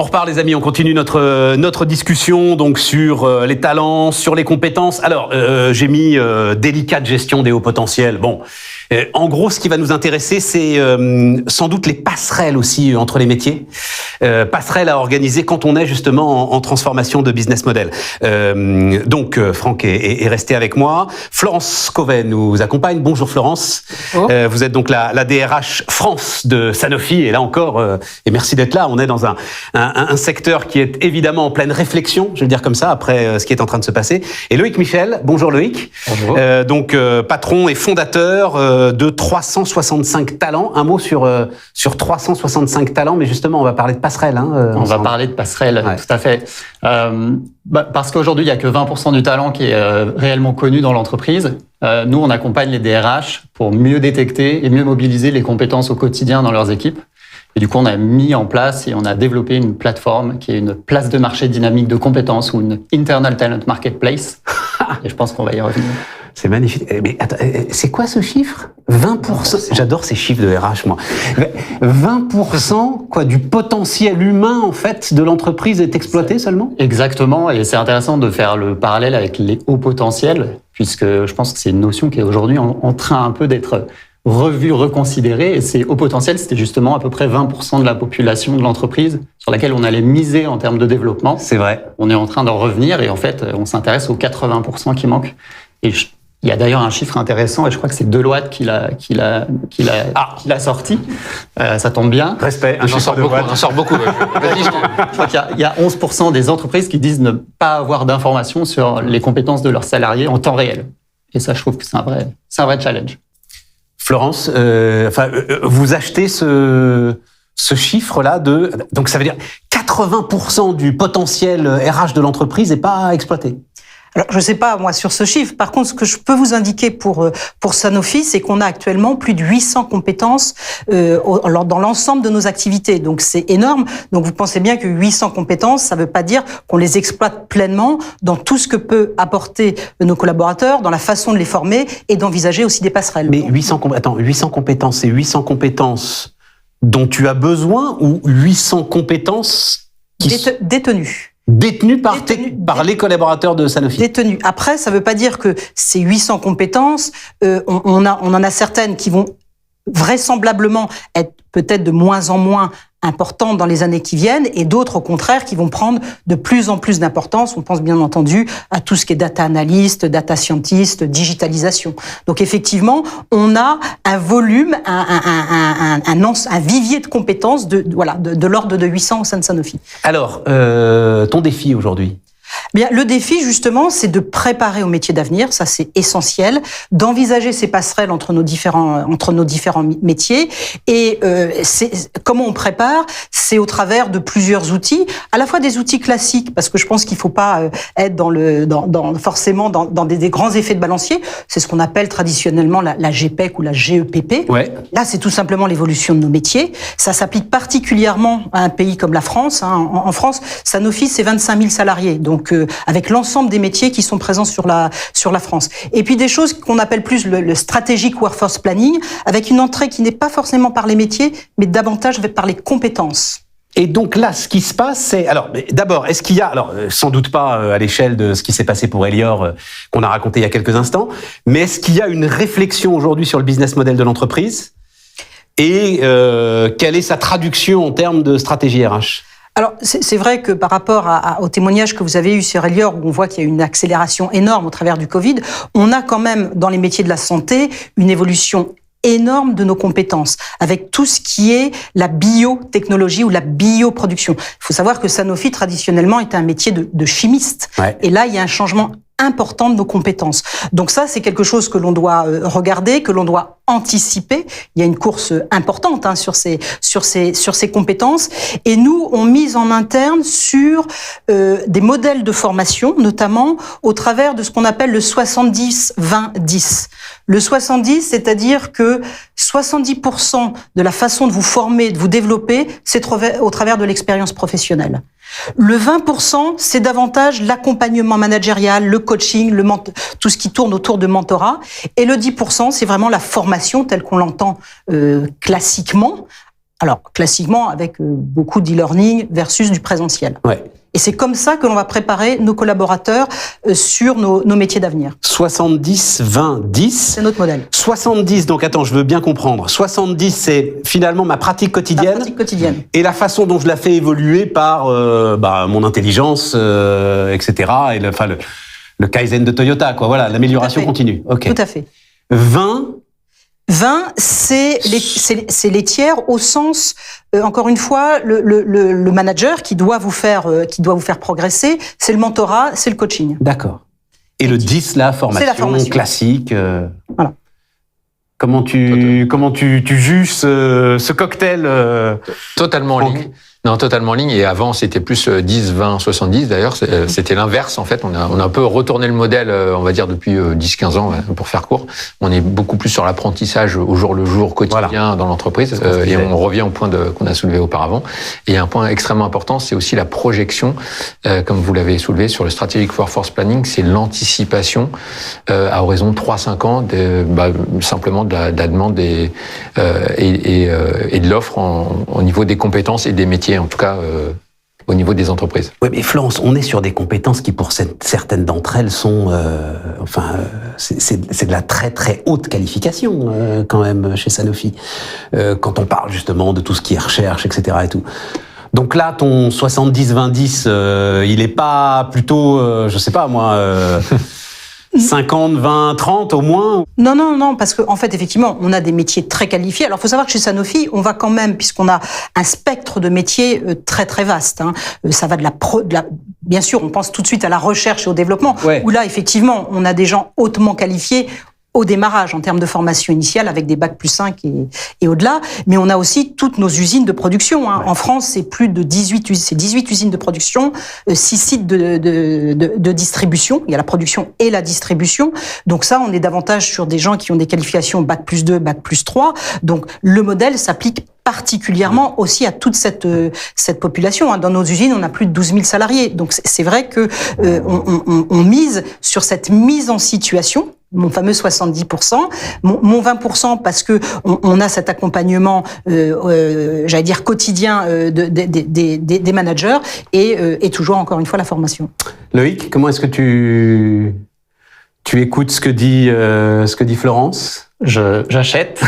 repart les amis, on continue notre discussion donc sur les talents, sur les compétences. Alors j'ai mis délicate gestion des hauts potentiels. Bon, en gros ce qui va nous intéresser c'est sans doute les passerelles aussi entre les métiers, passerelles à organiser quand on est justement en transformation de business model. Donc Franck est resté avec moi. Florence Covet nous accompagne. Bonjour Florence. Oh. Vous êtes donc la DRH France de Sanofi et là encore et merci d'être là. On est dans un secteur qui est évidemment en pleine réflexion, je vais le dire comme ça, après ce qui est en train de se passer. Et Loïc Michel, bonjour Loïc. Bonjour. Donc patron et fondateur de 365 talents. Un mot sur 365 talents, mais justement on va parler de passerelle. On va parler de passerelle, ouais. Tout à fait. Parce qu'aujourd'hui il n'y a que 20% du talent qui est réellement connu dans l'entreprise. Nous on accompagne les DRH pour mieux détecter et mieux mobiliser les compétences au quotidien dans leurs équipes. Et du coup, on a mis en place et on a développé une plateforme qui est une place de marché dynamique de compétences ou une Internal Talent Marketplace. Et je pense qu'on va y revenir. C'est magnifique. Mais attends, c'est quoi ce chiffre ? 20%. J'adore ces chiffres de RH, moi. 20% du potentiel humain, en fait, de l'entreprise est exploité seulement ? Exactement. Et c'est intéressant de faire le parallèle avec les hauts potentiels, puisque je pense que c'est une notion qui est aujourd'hui en train un peu d'être revue, reconsidérée, et ces hauts potentiels, c'était justement à peu près 20% de la population de l'entreprise sur laquelle on allait miser en termes de développement. C'est vrai. On est en train d'en revenir et en fait, on s'intéresse aux 80% qui manquent. Et il y a d'ailleurs un chiffre intéressant et je crois que c'est Deloitte qui l'a sorti. Ça tombe bien. Respect. J'en sors beaucoup. Je crois qu'il y a 11% des entreprises qui disent ne pas avoir d'informations sur les compétences de leurs salariés en temps réel. Et ça, je trouve que c'est un vrai challenge. Florence, vous achetez ce chiffre-là donc ça veut dire 80% du potentiel RH de l'entreprise n'est pas exploité. Alors, je ne sais pas, moi, sur ce chiffre. Par contre, ce que je peux vous indiquer pour Sanofi, c'est qu'on a actuellement plus de 800 compétences dans l'ensemble de nos activités. Donc, c'est énorme. Donc, vous pensez bien que 800 compétences, ça ne veut pas dire qu'on les exploite pleinement dans tout ce que peut apporter nos collaborateurs, dans la façon de les former et d'envisager aussi des passerelles. Mais 800 compétences, c'est 800 compétences dont tu as besoin ou 800 compétences qui détenues. Détenus par les collaborateurs de Sanofi. Détenus. Après, ça ne veut pas dire que ces 800 compétences, on en a certaines qui vont vraisemblablement être peut-être de moins en moins importantes dans les années qui viennent et d'autres, au contraire, qui vont prendre de plus en plus d'importance. On pense bien entendu à tout ce qui est data analyst, data scientist, digitalisation. Donc effectivement, on a un volume, un vivier de compétences de l'ordre de 800 au sein de Sanofi. Alors, ton défi aujourd'hui ? Bien, le défi, justement, c'est de préparer au métier d'avenir. Ça, c'est essentiel. D'envisager ces passerelles entre nos différents métiers. Et comment on prépare ? C'est au travers de plusieurs outils, à la fois des outils classiques, parce que je pense qu'il ne faut pas être forcément dans des grands effets de balancier. C'est ce qu'on appelle traditionnellement la GPEC ou la GEPP. Ouais. Là, c'est tout simplement l'évolution de nos métiers. Ça s'applique particulièrement à un pays comme la France. En France, Sanofi, c'est 25 000 salariés. Donc, avec l'ensemble des métiers qui sont présents sur la France. Et puis des choses qu'on appelle plus le strategic workforce planning, avec une entrée qui n'est pas forcément par les métiers, mais davantage par les compétences. Et donc là, ce qui se passe, c'est... Alors, d'abord, est-ce qu'il y a... Alors, sans doute pas à l'échelle de ce qui s'est passé pour Elior, qu'on a raconté il y a quelques instants, mais est-ce qu'il y a une réflexion aujourd'hui sur le business model de l'entreprise ? Et quelle est sa traduction en termes de stratégie RH ? Alors, c'est vrai que par rapport au témoignage que vous avez eu sur Elior, où on voit qu'il y a une accélération énorme au travers du Covid, on a quand même, dans les métiers de la santé, une évolution énorme de nos compétences, avec tout ce qui est la biotechnologie ou la bioproduction. Il faut savoir que Sanofi, traditionnellement, était un métier de chimiste. Ouais. Et là, il y a un changement important de nos compétences. Donc ça, c'est quelque chose que l'on doit regarder, que l'on doit anticiper. Il y a une course importante sur ces compétences. Et nous, on mise en interne sur des modèles de formation, notamment au travers de ce qu'on appelle le 70-20-10. Le 70, c'est-à-dire que 70% de la façon de vous former, de vous développer, c'est au travers de l'expérience professionnelle. Le 20%, c'est davantage l'accompagnement managérial, le coaching, tout ce qui tourne autour de mentorat. Et le 10%, c'est vraiment la formation telle qu'on l'entend classiquement, Alors, classiquement, avec beaucoup d'e-learning versus du présentiel. Ouais. Et c'est comme ça que l'on va préparer nos collaborateurs sur nos métiers d'avenir. 70, 20, 10. C'est notre modèle. 70, donc attends, je veux bien comprendre. 70, c'est finalement ma pratique quotidienne. La pratique quotidienne. Et la façon dont je la fais évoluer par mon intelligence, etc. Et le Kaizen de Toyota, quoi. Voilà, l'amélioration continue. Okay. Tout à fait. 20, c'est les tiers au sens, encore une fois, le manager qui doit vous faire progresser, c'est le mentorat, c'est le coaching. D'accord. Et le 10, la formation classique. Voilà. Comment tu juges ce cocktail Totalement en ligne. Non, totalement en ligne. Et avant, c'était plus 10, 20, 70. D'ailleurs, c'était l'inverse. En fait, on a un peu retourné le modèle, on va dire, depuis 10, 15 ans, pour faire court. On est beaucoup plus sur l'apprentissage au jour le jour, quotidien, dans l'entreprise. Et on revient au point qu'on a soulevé auparavant. Et un point extrêmement important, c'est aussi la projection, comme vous l'avez soulevé, sur le Strategic Workforce Planning. C'est l'anticipation à horizon de 3-5 ans, simplement de la demande et de l'offre au niveau des compétences et des métiers, en tout cas au niveau des entreprises. Oui, mais Florence, on est sur des compétences qui, pour certaines d'entre elles, sont, c'est de la très très haute qualification quand même chez Sanofi. Quand on parle justement de tout ce qui est recherche, etc. et tout. Donc là, ton 70-20-10, il est pas plutôt, je sais pas moi. 50, 20, 30 au moins? Non, parce que en fait, effectivement, on a des métiers très qualifiés. Alors, il faut savoir que chez Sanofi, on va quand même, puisqu'on a un spectre de métiers très très vaste. Ça va bien sûr, on pense tout de suite à la recherche et au développement, où là, effectivement, on a des gens hautement qualifiés au démarrage en termes de formation initiale avec des bacs plus 5 et au-delà, mais on a aussi toutes nos usines de production. En France, c'est plus de 18 usines de production, 6 sites de distribution. Il y a la production et la distribution. Donc ça, on est davantage sur des gens qui ont des qualifications bac plus 2, bac plus 3. Donc le modèle s'applique particulièrement aussi à toute cette population. Dans nos usines, on a plus de 12 000 salariés. Donc c'est vrai que on mise sur cette mise en situation, mon fameux 70%, mon 20% parce que on a cet accompagnement, j'allais dire quotidien des managers et toujours encore une fois la formation. Loïc, comment est-ce que tu écoutes ce que dit Florence? J'achète.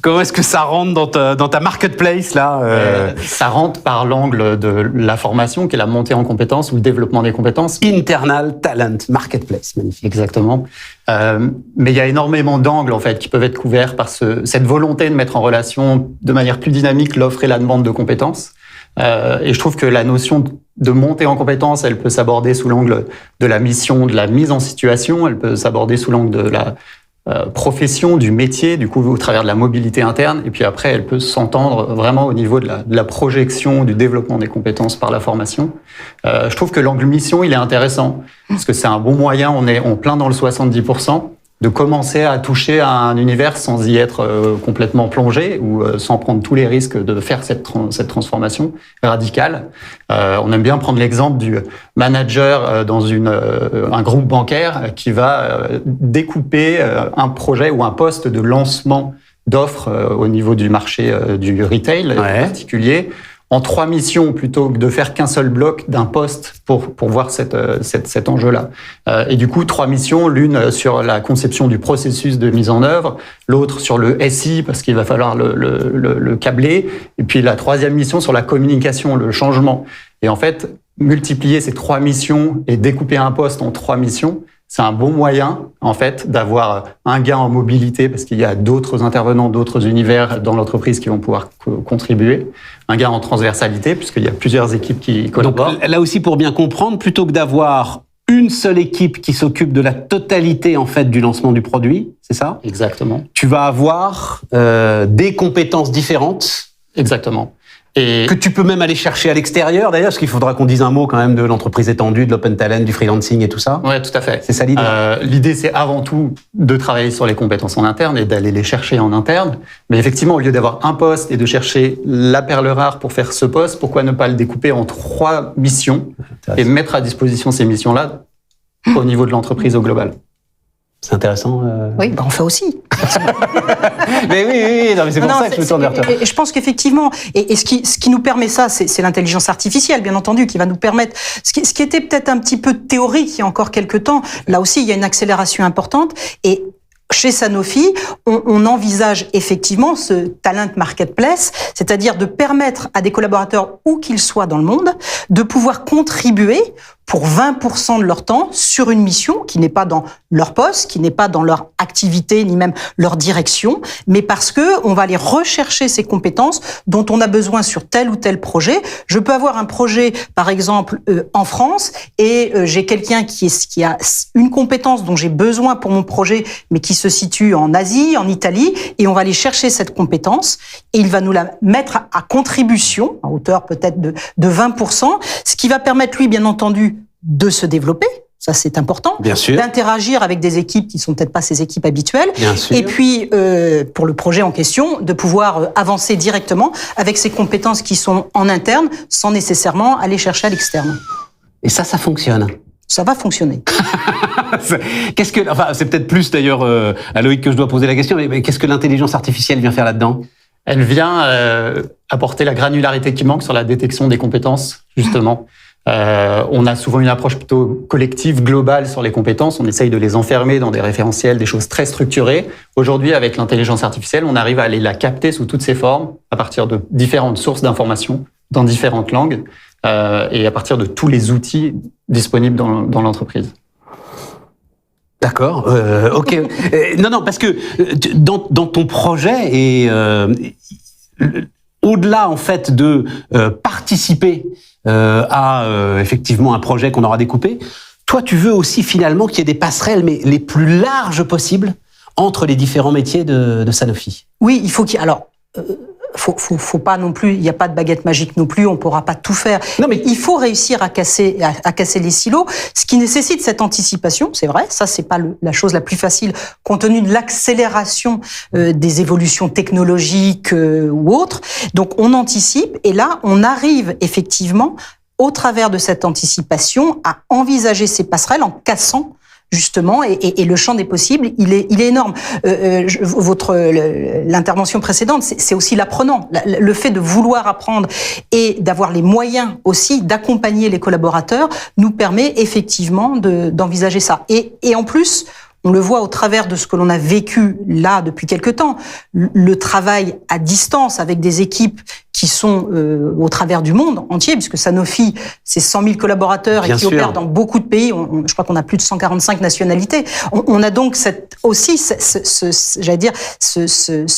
Comment est-ce que ça rentre dans ta marketplace là Ça rentre par l'angle de la formation, qui est la montée en compétences ou le développement des compétences. Internal Talent Marketplace, magnifique. Exactement. Mais il y a énormément d'angles en fait qui peuvent être couverts par cette volonté de mettre en relation de manière plus dynamique l'offre et la demande de compétences. Et je trouve que la notion de montée en compétences, elle peut s'aborder sous l'angle de la mission, de la mise en situation, elle peut s'aborder sous l'angle de la profession, du métier, du coup au travers de la mobilité interne, et puis après elle peut s'entendre vraiment au niveau de la projection, du développement des compétences par la formation. Je trouve que l'angle mission, il est intéressant, parce que c'est un bon moyen, on est en plein dans le 70%, de commencer à toucher à un univers sans y être complètement plongé ou sans prendre tous les risques de faire cette transformation radicale. On aime bien prendre l'exemple du manager dans un groupe bancaire qui va découper un projet ou un poste de lancement d'offres au niveau du marché du retail en particulier, en 3 missions plutôt que de faire qu'un seul bloc d'un poste pour voir cet enjeu-là. Et du coup, 3 missions, l'une sur la conception du processus de mise en œuvre, l'autre sur le SI parce qu'il va falloir le câbler, et puis la 3e mission sur la communication, le changement. Et en fait, multiplier ces 3 missions et découper un poste en 3 missions, c'est un bon moyen, en fait, d'avoir un gain en mobilité parce qu'il y a d'autres intervenants, d'autres univers dans l'entreprise qui vont pouvoir contribuer. Un gain en transversalité puisqu'il y a plusieurs équipes qui collaborent. Donc, là aussi, pour bien comprendre, plutôt que d'avoir une seule équipe qui s'occupe de la totalité, en fait, du lancement du produit, c'est ça? Exactement. Tu vas avoir des compétences différentes. Exactement. Et que tu peux même aller chercher à l'extérieur, d'ailleurs, parce qu'il faudra qu'on dise un mot quand même de l'entreprise étendue, de l'open talent, du freelancing et tout ça. Ouais, tout à fait. C'est ça l'idée. L'idée, c'est avant tout de travailler sur les compétences en interne et d'aller les chercher en interne. Mais effectivement, au lieu d'avoir un poste et de chercher la perle rare pour faire ce poste, pourquoi ne pas le découper en 3 missions et mettre à disposition ces missions-là au niveau de l'entreprise au global? C'est intéressant. Oui, on fait aussi. Mais oui, non, mais c'est pour ça que je me tourne vers toi. Et je pense qu'effectivement, et ce qui nous permet ça, c'est l'intelligence artificielle, bien entendu, qui va nous permettre. Ce qui était peut-être un petit peu théorique il y a encore quelques temps, là aussi, il y a une accélération importante. Et chez Sanofi, on envisage effectivement ce talent marketplace, c'est-à-dire de permettre à des collaborateurs, où qu'ils soient dans le monde, de pouvoir contribuer pour 20% de leur temps sur une mission qui n'est pas dans leur poste, qui n'est pas dans leur activité, ni même leur direction, mais parce que on va aller rechercher ces compétences dont on a besoin sur tel ou tel projet. Je peux avoir un projet, par exemple, en France, et j'ai quelqu'un qui a une compétence dont j'ai besoin pour mon projet, mais qui se situe en Asie, en Italie, et on va aller chercher cette compétence, et il va nous la mettre à contribution, à hauteur peut-être de 20%, ce qui va permettre, lui, bien entendu, de se développer, ça c'est important, bien sûr, d'interagir avec des équipes qui sont peut-être pas ses équipes habituelles, bien sûr, et puis pour le projet en question, de pouvoir avancer directement avec ses compétences qui sont en interne, sans nécessairement aller chercher à l'externe. Et ça fonctionne. Ça va fonctionner. C'est peut-être plus d'ailleurs à Loïc que je dois poser la question, mais qu'est-ce que l'intelligence artificielle vient faire là-dedans ? Elle vient apporter la granularité qui manque sur la détection des compétences, justement. On a souvent une approche plutôt collective, globale sur les compétences. On essaye de les enfermer dans des référentiels, des choses très structurées. Aujourd'hui, avec l'intelligence artificielle, on arrive à aller la capter sous toutes ses formes, à partir de différentes sources d'informations, dans différentes langues, et à partir de tous les outils disponibles dans l'entreprise. D'accord, ok. Non, parce que dans ton projet, et au-delà en fait de participer à effectivement un projet qu'on aura découpé, toi tu veux aussi finalement qu'il y ait des passerelles, mais les plus larges possibles entre les différents métiers de Sanofi. Oui, il faut qu'il y ait... Alors, faut pas non plus, il n'y a pas de baguette magique non plus, on pourra pas tout faire. Non, mais il faut réussir à casser les silos, ce qui nécessite cette anticipation, c'est vrai, ça c'est pas la chose la plus facile compte tenu de l'accélération des évolutions technologiques ou autres. Donc on anticipe et là on arrive effectivement au travers de cette anticipation à envisager ces passerelles en cassant justement, et le champ des possibles, il est énorme. L'intervention précédente, c'est aussi l'apprenant, le fait de vouloir apprendre et d'avoir les moyens aussi d'accompagner les collaborateurs nous permet effectivement d'envisager ça. Et en plus, on le voit au travers de ce que l'on a vécu là depuis quelque temps, le travail à distance avec des équipes qui sont au travers du monde entier, puisque Sanofi, c'est 100 000 collaborateurs Bien et qui sûr. opèrent dans beaucoup de pays. Je crois qu'on a plus de 145 nationalités. On a donc ce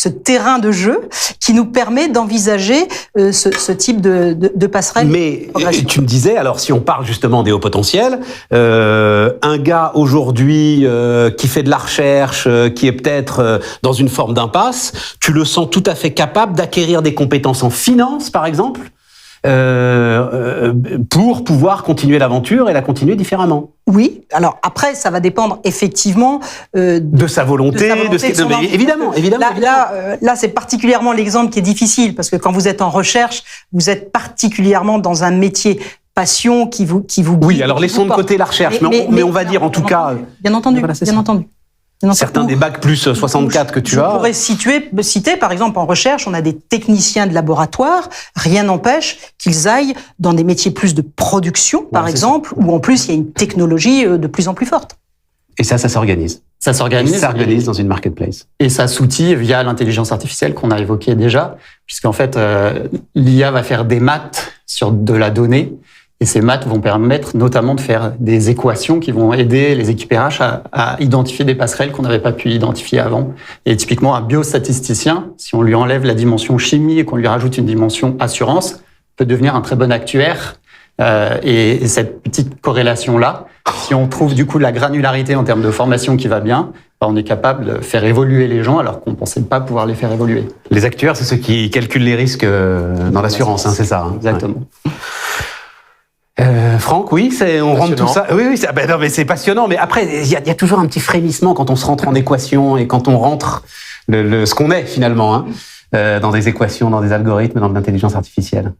terrain de jeu qui nous permet d'envisager ce type de passerelle. Mais tu me disais, alors si on parle justement des hauts potentiels, un gars aujourd'hui qui fait de la recherche, qui est peut-être dans une forme d'impasse, tu le sens tout à fait capable d'acquérir des compétences en finance, par exemple, pour pouvoir continuer l'aventure et la continuer différemment. Oui, alors après, ça va dépendre effectivement de sa volonté, de son envie. Évidemment. Là, c'est particulièrement l'exemple qui est difficile, parce que quand vous êtes en recherche, vous êtes particulièrement dans un métier passion qui vous guide. Oui, alors laissons de côté la recherche, mais on va dire en tout cas... Bien entendu, bien entendu. Certains des bacs plus 64 que tu as. Je pourrais citer, par exemple, en recherche, on a des techniciens de laboratoire. Rien n'empêche qu'ils aillent dans des métiers plus de production, par exemple, où en plus il y a une technologie de plus en plus forte. Et ça s'organise. Ça s'organise dans une marketplace. Et ça s'outille via l'intelligence artificielle qu'on a évoquée déjà, puisqu'en fait, l'IA va faire des maths sur de la donnée. Et ces maths vont permettre notamment de faire des équations qui vont aider les équipes RH à identifier des passerelles qu'on n'avait pas pu identifier avant. Et typiquement, un biostatisticien, si on lui enlève la dimension chimie et qu'on lui rajoute une dimension assurance, peut devenir un très bon actuaire. Et cette petite corrélation-là, si on trouve du coup la granularité en termes de formation qui va bien, on est capable de faire évoluer les gens alors qu'on ne pensait pas pouvoir les faire évoluer. Les actuaires, c'est ceux qui calculent les risques dans l'assurance, c'est ça. Exactement. Ouais. Franck, oui, on rentre tout ça. Oui, non, mais c'est passionnant. Mais après, il y a toujours un petit frémissement quand on se rentre en équation et quand on rentre ce qu'on est finalement dans des équations, dans des algorithmes, dans de l'intelligence artificielle.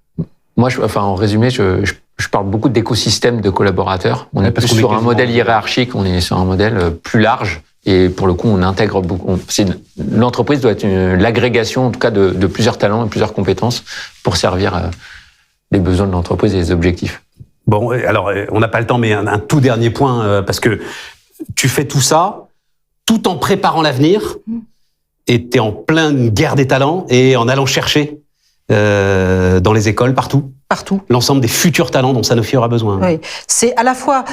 Moi, en résumé, je parle beaucoup d'écosystème de collaborateurs. On est plus sur un modèle hiérarchique, on est sur un modèle plus large Et pour le coup, on intègre beaucoup. L'entreprise doit être l'agrégation, en tout cas, de plusieurs talents et plusieurs compétences pour servir les besoins de l'entreprise et les objectifs. Bon, alors, on n'a pas le temps, mais un tout dernier point, parce que tu fais tout ça tout en préparant l'avenir, et tu es en pleine guerre des talents, et en allant chercher dans les écoles, partout. L'ensemble des futurs talents dont Sanofi aura besoin. Oui, c'est à la fois,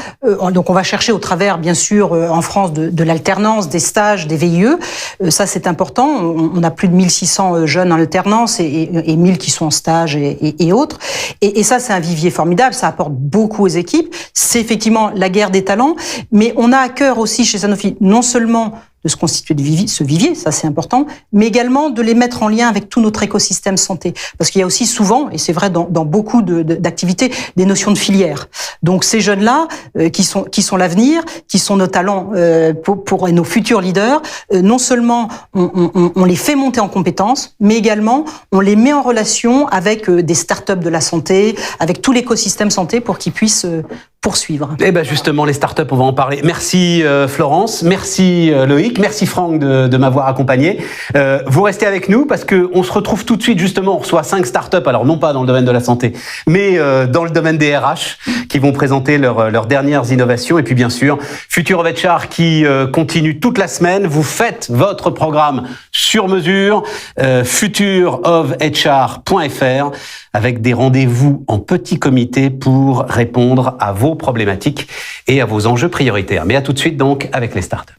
donc on va chercher au travers, bien sûr, en France, de l'alternance, des stages, des VIE. Ça, c'est important. On a plus de 1600 jeunes en alternance et 1000 qui sont en stage et autres. Et ça, c'est un vivier formidable. Ça apporte beaucoup aux équipes. C'est effectivement la guerre des talents. Mais on a à cœur aussi chez Sanofi, non seulement de se constituer de ce vivier, ça c'est important, mais également de les mettre en lien avec tout notre écosystème santé. Parce qu'il y a aussi souvent, et c'est vrai dans beaucoup d'activités, des notions de filière. Donc ces jeunes-là, qui sont l'avenir, qui sont nos talents pour nos futurs leaders, non seulement on les fait monter en compétences, mais également on les met en relation avec des startups de la santé, avec tout l'écosystème santé pour qu'ils puissent poursuivre. Eh ben justement, les startups, on va en parler. Merci Florence, merci Loïc, merci Franck de m'avoir accompagné. Vous restez avec nous parce que on se retrouve tout de suite, justement, on reçoit 5 startups, alors non pas dans le domaine de la santé, mais dans le domaine des RH, qui vont présenter leurs dernières innovations. Et puis bien sûr, Future of HR qui continue toute la semaine. Vous faites votre programme sur mesure, futureofhr.fr, avec des rendez-vous en petit comité pour répondre à vos problématiques et à vos enjeux prioritaires. Mais à tout de suite donc avec les startups.